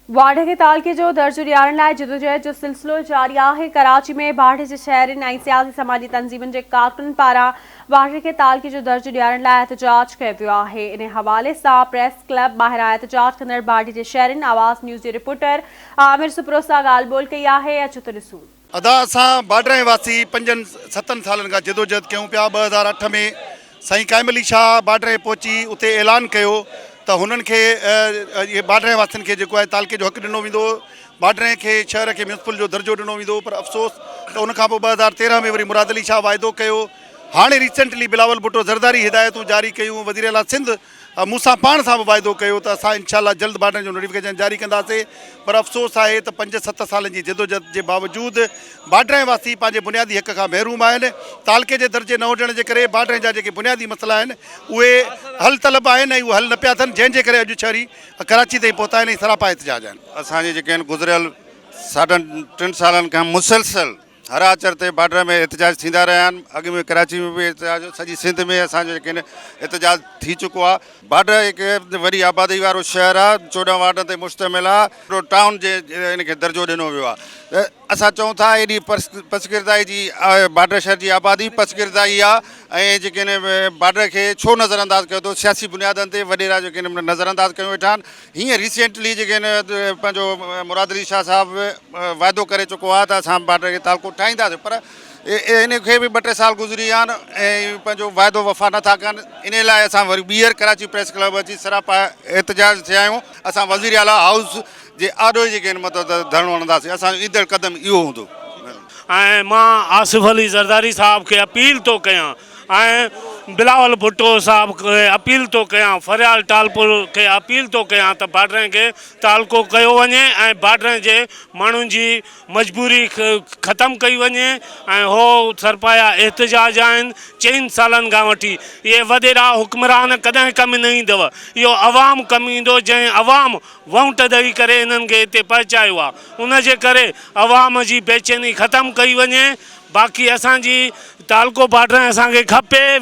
वाढ के तालके जो दर्जो ॾियारण लाइ जदोजहद जो सिलसिलो जारी आहे। कराची में बाढ़ जे शहरनि ऐं सियासी समाजी तंज़ीमुनि जे कारकुननि पारां वाढ के तालके जो दर्जो ॾियारण लाइ एहतजाज कयो वियो आहे। इन हवाले सां प्रेस क्लब ॿाहिरां एहतजाज कंदड़ बाढ़ जे शहरनि आवाज़ न्यूज़ जे रिपोर्टर आमिर सुपरो सां ॻाल्हि ॿोल कई आहे। अचो त ॾिसूं। अदा असां बाडर वासी 5-7 सालनि खां जदोजहद कयूं पिया। 2008 में साईं काइम अली शाह बाडर पहुची उते ऐलान कयो त हुननि खे ये बाडर वासियुनि खे जेको आहे तालके जो हक़ ॾिनो वेंदो, बाडर खे शहर खे म्यूनिसिपल जो दर्जो ॾिनो वेंदो। पर अफ़सोस त उन खां पोइ 2013 में वरी मुराद अली शाह वाइदो कयो। हाणे रिसेंटली बिलावल भुट्टो ज़रदारी हिदायतूं जारी कयूं। वज़ीर आला सिंध मूंसां पाण सां बि वाइदो कयो त असां इंशाअल्लाह जल्द बाडर जो नोटिफिकेशन जारी कंदासीं। पर अफ़सोस आहे त 5-7 सालनि जी जदोजहद जे बावजूदि बाडर वासी पंहिंजे बुनियादी हक़ खां महरूम आहिनि। तालके जे दर्जे न हुजण जे करे बाडर जा जेके बुनियादी मसइला आहिनि उहे हल तलब आहिनि ऐं उहे हल न पिया थियनि, जंहिंजे करे अॼु शहरी कराची ताईं पहुता आहिनि ऐं सरापा एहतजाज आहिनि। असांजे जेके आहिनि गुज़िरियल 3.5 सालनि खां मुसलसल हर आचर ते बाडर में एहतजाज थींदा रहिया आहिनि। अॻु में कराची में बि एहतजाज, सॼी सिंध में असांजो जेके आहिनि एहतजाज थी चुको आहे। बाडर हिकु वॾी आबादी वारो शहर आहे, 14 वार्डनि ते मुश्तमिल आहे। टाउन जे इनखे दर्जो ॾिनो वियो आहे। असां चऊं था एॾी पसगिरदाई जी बाडर शहर जी आबादी पसगिरदाई आहे ऐं जेके आहिनि बाडर खे छो नज़रअंदाज़ कयो अथऊं, सियासी बुनियादनि ते वॾेरा जेके आहिनि नज़रअंदाज़ कयूं वेठा आहिनि। हीअं रिसेंटली जेके आहिनि पंहिंजो मुराद अली शाह साहिबु वाइदो करे चुको आहे त असां बाडर खे तालको ठाहींदासीं, पर इन खे बि 2-3 साल गुज़री विया आहिनि ऐं पंहिंजो वाइदो वफ़ा नथा कनि। इन लाइ असां वरी ॿीहर कराची प्रेस क्लब अची सरापा एहतजाज थिया आहियूं। असां वज़ीर आला हाउस जे आॾो जेके आहिनि मतिलबु धरणो हणंदासीं। असांजो ईंदड़ क़दम इहो हूंदो। ऐं मां आसिफ अली ज़रदारी साहब खे अपील थो कयां ऐं बिलावल भुट्टो साहब खे अपील थो कयां, फरियाल टालपुर खे अपील थो कयां त बाडर खे तालको कयो वञे ऐं बाडर जे माण्हुनि जी मजबूरी ख़तमु कई वञे ऐं हो सरपाया एहतजाज आहिनि 4 सालनि खां वठी। इहे वॾेरा हुक्मरान कॾहिं कमु न ईंदव, इहो अवाम कमु ईंदो जंहिं अवाम वोट ॾेई करे इन्हनि खे हिते पहुचायो आहे। उनजे करे अवाम जी बेचैनी ख़तमु कई वञे। बाक़ी असांजी तालको बाडर असांखे खपे।